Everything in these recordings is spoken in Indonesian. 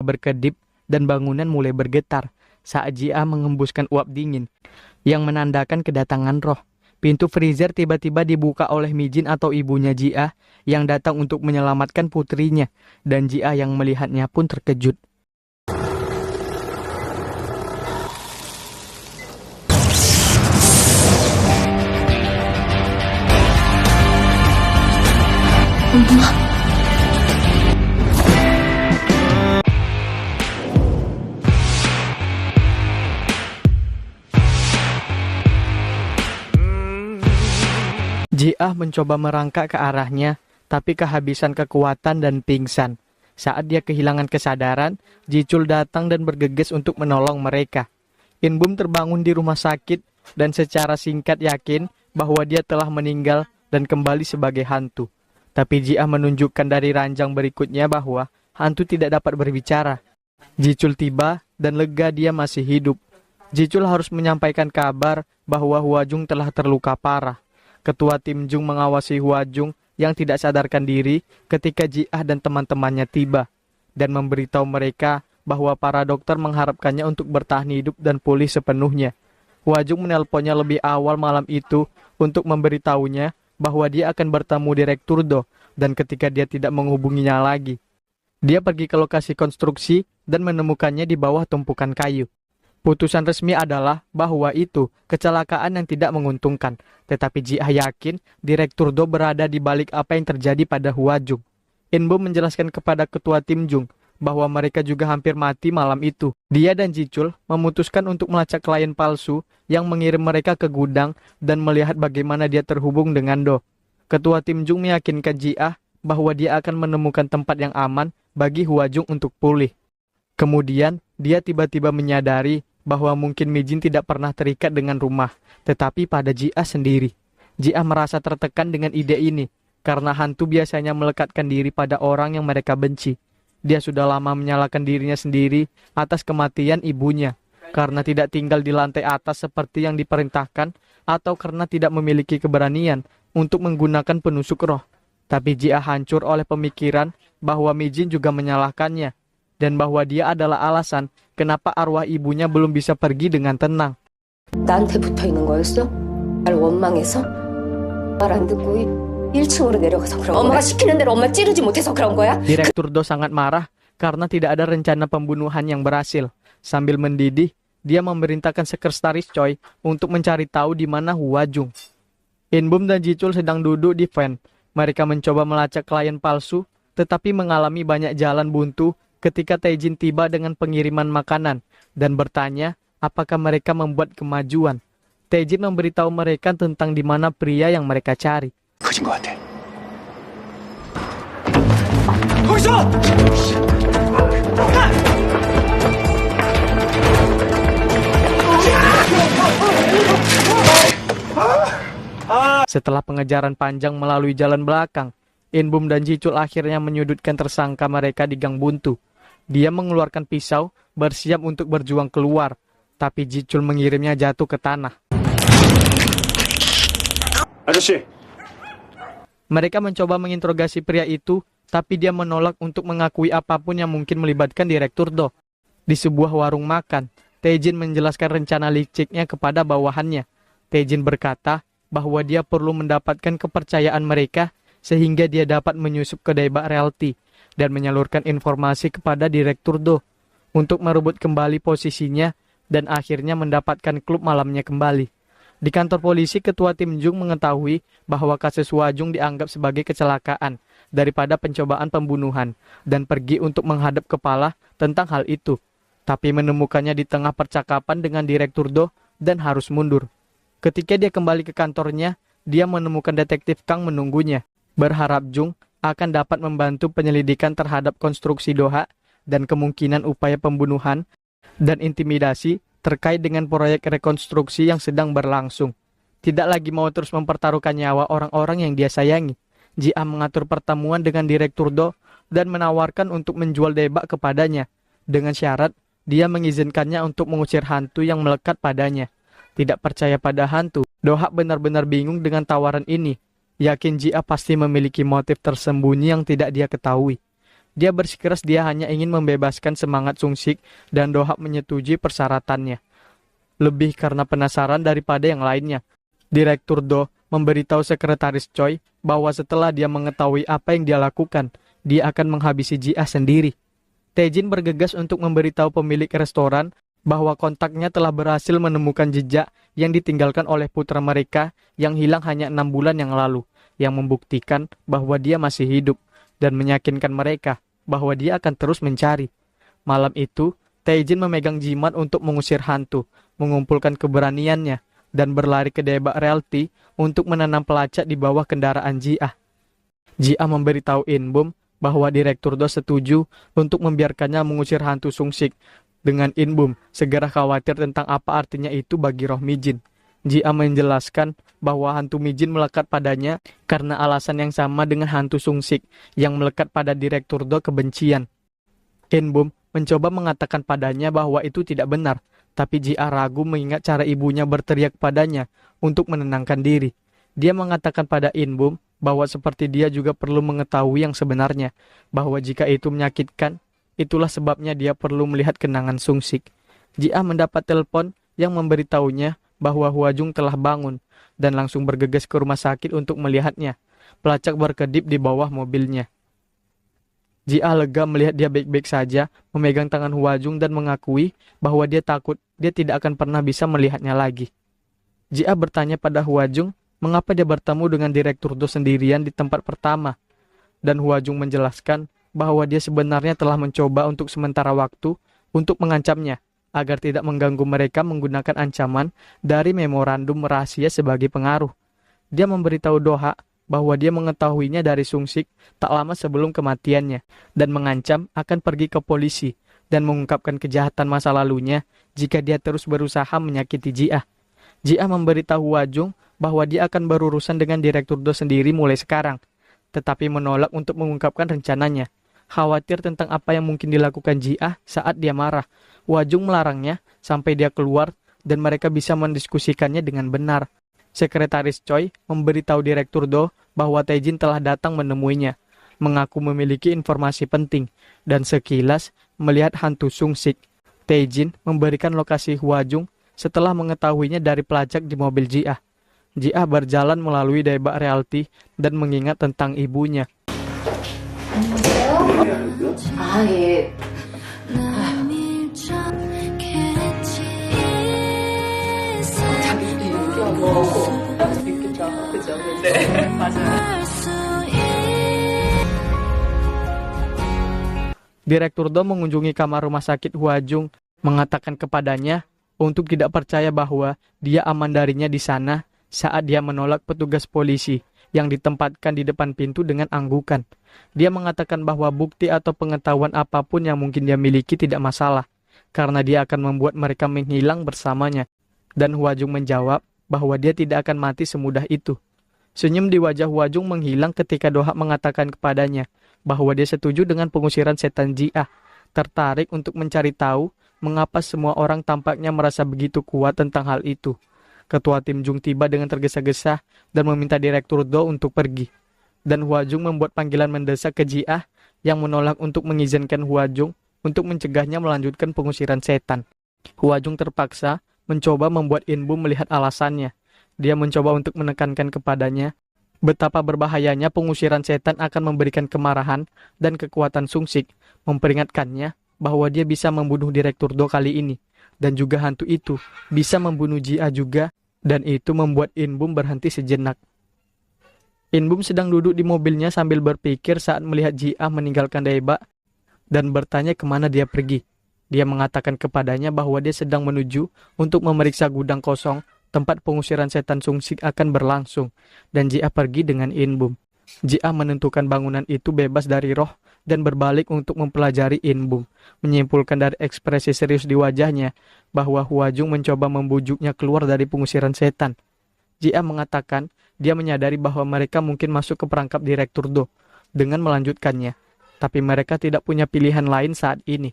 berkedip dan bangunan mulai bergetar saat Jia mengembuskan uap dingin yang menandakan kedatangan roh. Pintu freezer tiba-tiba dibuka oleh Mijin atau ibunya Jia yang datang untuk menyelamatkan putrinya, dan Jia yang melihatnya pun terkejut. Jia mencoba merangkak ke arahnya, tapi kehabisan kekuatan dan pingsan. Saat dia kehilangan kesadaran, Jicul datang dan bergegas untuk menolong mereka. Inbum terbangun di rumah sakit dan secara singkat yakin bahwa dia telah meninggal dan kembali sebagai hantu. Tapi Jia menunjukkan dari ranjang berikutnya bahwa hantu tidak dapat berbicara. Jicul tiba dan lega dia masih hidup. Jicul harus menyampaikan kabar bahwa Huajung telah terluka parah. Ketua tim Jung mengawasi Huajung yang tidak sadarkan diri ketika Jia dan teman-temannya tiba dan memberitahu mereka bahwa para dokter mengharapkannya untuk bertahan hidup dan pulih sepenuhnya. Huajung menelponnya lebih awal malam itu untuk memberitahunya bahwa dia akan bertemu Direktur Do, dan ketika dia tidak menghubunginya lagi, dia pergi ke lokasi konstruksi dan menemukannya di bawah tumpukan kayu. Putusan resmi adalah bahwa itu kecelakaan yang tidak menguntungkan, tetapi Jia yakin Direktur Do berada di balik apa yang terjadi pada Huajung. Inbom menjelaskan kepada ketua tim Jung bahwa mereka juga hampir mati malam itu. Dia dan Jicul memutuskan untuk melacak klien palsu yang mengirim mereka ke gudang dan melihat bagaimana dia terhubung dengan Do. Ketua tim Jung meyakinkan Jia bahwa dia akan menemukan tempat yang aman bagi Huajung untuk pulih. Kemudian, dia tiba-tiba menyadari bahwa mungkin Mijin tidak pernah terikat dengan rumah, tetapi pada Jia sendiri. Jia merasa tertekan dengan ide ini, karena hantu biasanya melekatkan diri pada orang yang mereka benci. Dia sudah lama menyalahkan dirinya sendiri atas kematian ibunya, karena tidak tinggal di lantai atas seperti yang diperintahkan, atau karena tidak memiliki keberanian untuk menggunakan penusuk roh. Tapi Jia hancur oleh pemikiran bahwa Mijin juga menyalahkannya, dan bahwa dia adalah alasan kenapa arwah ibunya belum bisa pergi dengan tenang. 나한테 붙어 있는 거였어? 날 원망해서? 말 안 듣고 1층으로 내려가서 그런 거야? 엄마가 시키는 대로 엄마 찌르지 못해서 그런 거야? Direktur Do sangat marah karena tidak ada rencana pembunuhan yang berhasil. Sambil mendidih, dia memerintahkan sekretaris Choi untuk mencari tahu di mana Huajung. Inbum dan Jicul sedang duduk di van. Mereka mencoba melacak klien palsu, tetapi mengalami banyak jalan buntu ketika Taejin tiba dengan pengiriman makanan dan bertanya apakah mereka membuat kemajuan. Taejin memberitahu mereka tentang di mana pria yang mereka cari. 거진 것 같아. Setelah pengejaran panjang melalui jalan belakang, Inbum dan Jicul akhirnya menyudutkan tersangka mereka di gang buntu. Dia mengeluarkan pisau, bersiap untuk berjuang keluar, tapi Jicul mengirimnya jatuh ke tanah. 아저씨, Mereka mencoba menginterogasi pria itu, tapi dia menolak untuk mengakui apapun yang mungkin melibatkan Direktur Do. Di sebuah warung makan, Taejin menjelaskan rencana liciknya kepada bawahannya. Taejin berkata bahwa dia perlu mendapatkan kepercayaan mereka sehingga dia dapat menyusup ke Daebak Realty dan menyalurkan informasi kepada Direktur Do untuk merebut kembali posisinya dan akhirnya mendapatkan klub malamnya kembali. Di kantor polisi, ketua tim Jung mengetahui bahwa kasus Huajung dianggap sebagai kecelakaan daripada pencobaan pembunuhan dan pergi untuk menghadap kepala tentang hal itu, tapi menemukannya di tengah percakapan dengan Direktur Do dan harus mundur. Ketika dia kembali ke kantornya, dia menemukan detektif Kang menunggunya, berharap Jung akan dapat membantu penyelidikan terhadap konstruksi Doha dan kemungkinan upaya pembunuhan dan intimidasi terkait dengan proyek rekonstruksi yang sedang berlangsung. Tidak lagi mau terus mempertaruhkan nyawa orang-orang yang dia sayangi, Jia mengatur pertemuan dengan Direktur Do dan menawarkan untuk menjual Daebak kepadanya, dengan syarat dia mengizinkannya untuk mengusir hantu yang melekat padanya. Tidak percaya pada hantu, Doha benar-benar bingung dengan tawaran ini. Yakin Jia pasti memiliki motif tersembunyi yang tidak dia ketahui. Dia bersikeras dia hanya ingin membebaskan semangat Sung-sik dan Do-ha menyetujui persyaratannya. Lebih karena penasaran daripada yang lainnya. Direktur Do memberitahu sekretaris Choi bahwa setelah dia mengetahui apa yang dia lakukan, dia akan menghabisi Ji-ah sendiri. Tae-jin bergegas untuk memberitahu pemilik restoran bahwa kontaknya telah berhasil menemukan jejak yang ditinggalkan oleh putra mereka yang hilang hanya 6 bulan yang lalu, yang membuktikan bahwa dia masih hidup dan meyakinkan mereka bahwa dia akan terus mencari. Malam itu, Tae-jin memegang jimat untuk mengusir hantu, mengumpulkan keberaniannya, dan berlari ke Daebak Realty untuk menanam pelacak di bawah kendaraan Ji-ah. Ji-ah memberitahu In-bum bahwa Direktur Do setuju untuk membiarkannya mengusir hantu Sung-sik. Dengan In-bum segera khawatir tentang apa artinya itu bagi roh Mijin. Ji-ah menjelaskan bahwa hantu Mijin melekat padanya karena alasan yang sama dengan hantu Sung-sik yang melekat pada Direktur Do kebencian. In-bum mencoba mengatakan padanya bahwa itu tidak benar, tapi Ji-ah ragu mengingat cara ibunya berteriak padanya untuk menenangkan diri. Dia mengatakan pada In-bum bahwa seperti dia juga perlu mengetahui yang sebenarnya, bahwa jika itu menyakitkan, itulah sebabnya dia perlu melihat kenangan Sung-sik. Ji-ah mendapat telepon yang memberitahunya bahwa Hwa-jung telah bangun dan langsung bergegas ke rumah sakit untuk melihatnya. Pelacak berkedip di bawah mobilnya. Ji-ah lega melihat dia baik-baik saja, memegang tangan Hwa-jung dan mengakui bahwa dia takut dia tidak akan pernah bisa melihatnya lagi. Ji-ah bertanya pada Hwa-jung mengapa dia bertemu dengan Direktur Do sendirian di tempat pertama. Dan Hwa-jung menjelaskan bahwa dia sebenarnya telah mencoba untuk sementara waktu untuk mengancamnya agar tidak mengganggu mereka menggunakan ancaman dari memorandum rahasia sebagai pengaruh. Dia memberitahu Do-ha bahwa dia mengetahuinya dari Sung-sik tak lama sebelum kematiannya dan mengancam akan pergi ke polisi dan mengungkapkan kejahatan masa lalunya jika dia terus berusaha menyakiti Ji-ah. Ji-ah memberitahu Hwa-jung bahwa dia akan berurusan dengan Direktur Do sendiri mulai sekarang, tetapi menolak untuk mengungkapkan rencananya. Khawatir tentang apa yang mungkin dilakukan Ji-ah saat dia marah, Hwa-jung melarangnya sampai dia keluar dan mereka bisa mendiskusikannya dengan benar. Sekretaris Choi memberitahu Direktur Do bahwa Tae-jin telah datang menemuinya, mengaku memiliki informasi penting, dan sekilas melihat hantu Sung-sik. Tae-jin memberikan lokasi Hwa-jung setelah mengetahuinya dari pelacak di mobil Ji-ah. Ji-ah berjalan melalui Daebak Realty dan mengingat tentang ibunya. 아, 예. 자기도 얘기하고 할 수 있겠다. 그죠? 네, 맞아요. Direktur Do mengunjungi kamar rumah sakit Hwa-jung, mengatakan kepadanya untuk tidak percaya bahwa dia aman darinya di sana saat dia menolak petugas polisi yang ditempatkan di depan pintu dengan anggukan. Dia mengatakan bahwa bukti atau pengetahuan apapun yang mungkin dia miliki tidak masalah, karena dia akan membuat mereka menghilang bersamanya. Dan Hwa-jung menjawab bahwa dia tidak akan mati semudah itu. Senyum di wajah Hwa-jung menghilang ketika Do-ha mengatakan kepadanya bahwa dia setuju dengan pengusiran setan Ji-ah, tertarik untuk mencari tahu mengapa semua orang tampaknya merasa begitu kuat tentang hal itu. Ketua tim Jung tiba dengan tergesa-gesa dan meminta Direktur Do untuk pergi. Dan Hwa-jung membuat panggilan mendesak ke Ji-ah yang menolak untuk mengizinkan Hwa-jung untuk mencegahnya melanjutkan pengusiran setan. Hwa-jung terpaksa mencoba membuat In-bum melihat alasannya. Dia mencoba untuk menekankan kepadanya betapa berbahayanya pengusiran setan akan memberikan kemarahan dan kekuatan Sung-sik, memperingatkannya bahwa dia bisa membunuh Direktur Do kali ini, dan juga hantu itu bisa membunuh Ji-ah juga, dan itu membuat In-bum berhenti sejenak. In-bum sedang duduk di mobilnya sambil berpikir saat melihat Ji-ah meninggalkan Daebak dan bertanya kemana dia pergi. Dia mengatakan kepadanya bahwa dia sedang menuju untuk memeriksa gudang kosong tempat pengusiran setan Sung-sik akan berlangsung, dan Ji-ah pergi dengan In-bum. Ji-ah menentukan bangunan itu bebas dari roh dan berbalik untuk mempelajari In-bum, menyimpulkan dari ekspresi serius di wajahnya bahwa Hwa-jung mencoba membujuknya keluar dari pengusiran setan. Ji-ah mengatakan dia menyadari bahwa mereka mungkin masuk ke perangkap Direktur Do dengan melanjutkannya, tapi mereka tidak punya pilihan lain saat ini.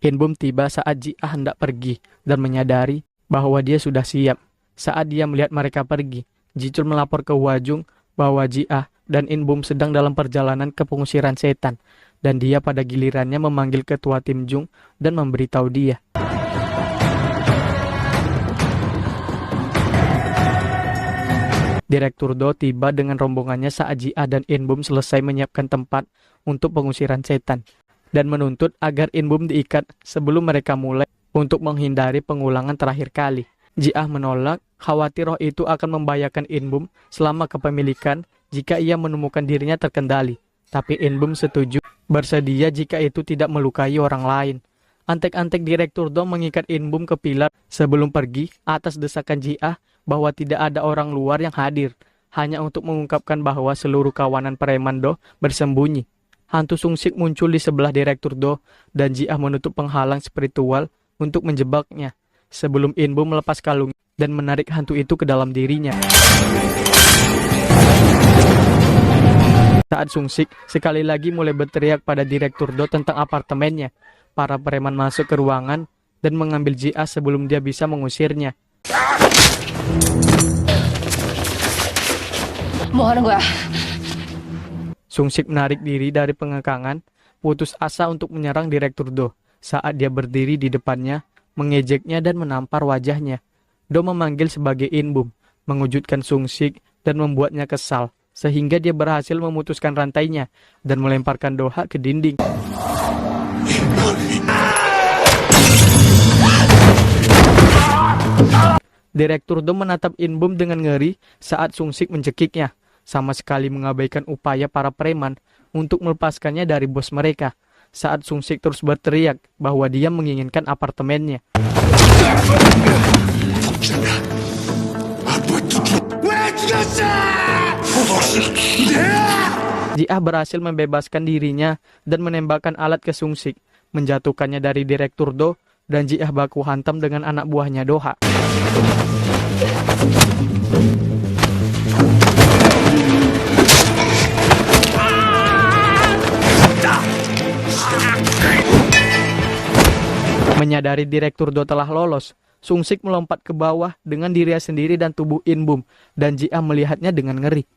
In-bum tiba saat Ji-ah hendak pergi dan menyadari bahwa dia sudah siap. Saat dia melihat mereka pergi, Ji-chul melapor ke Hwa-jung bahwa Ji-ah dan In-bum sedang dalam perjalanan ke pengusiran setan, dan dia pada gilirannya memanggil ketua tim Jung dan memberitahu dia. Direktur Do tiba dengan rombongannya saat Ji-ah dan In-bum selesai menyiapkan tempat untuk pengusiran setan dan menuntut agar In-bum diikat sebelum mereka mulai untuk menghindari pengulangan terakhir kali. Ji-ah menolak, khawatir roh itu akan membahayakan In-bum selama kepemilikan jika ia menemukan dirinya terkendali. Tapi In-bum setuju, bersedia jika itu tidak melukai orang lain. Antek-antek Direktur Do mengikat In-bum ke pilar sebelum pergi atas desakan Ji-ah bahwa tidak ada orang luar yang hadir, hanya untuk mengungkapkan bahwa seluruh kawanan preman Do bersembunyi. Hantu Sung-sik muncul di sebelah Direktur Do dan Ji-ah menutup penghalang spiritual untuk menjebaknya, sebelum In-bum melepas kalung dan menarik hantu itu ke dalam dirinya. Saat Sung-sik sekali lagi mulai berteriak pada Direktur Do tentang apartemennya, para preman masuk ke ruangan dan mengambil Ji-ah sebelum dia bisa mengusirnya. 뭐 하는 거야? Sung-sik menarik diri dari pengekangan, putus asa untuk menyerang Direktur Do. Saat dia berdiri di depannya, mengejeknya dan menampar wajahnya. Do memanggil sebagai In-bum, mengejutkan Sung-sik dan membuatnya kesal, sehingga dia berhasil memutuskan rantainya dan melemparkan Do-ha ke dinding. Direktur Do menatap In-bum dengan ngeri saat Sung-sik mencekiknya, sama sekali mengabaikan upaya para preman untuk melepaskannya dari bos mereka. Saat Sung-sik terus berteriak bahwa dia menginginkan apartemennya. Ji-ah berhasil membebaskan dirinya dan menembakkan alat ke Sung-sik, menjatuhkannya dari Direktur Do, dan Ji-ah baku hantam dengan anak buahnya Do-ha. Menyadari Direktur Do telah lolos, Sung-sik melompat ke bawah dengan dirinya sendiri dan tubuh In-bum, dan Ji-ah melihatnya dengan ngeri.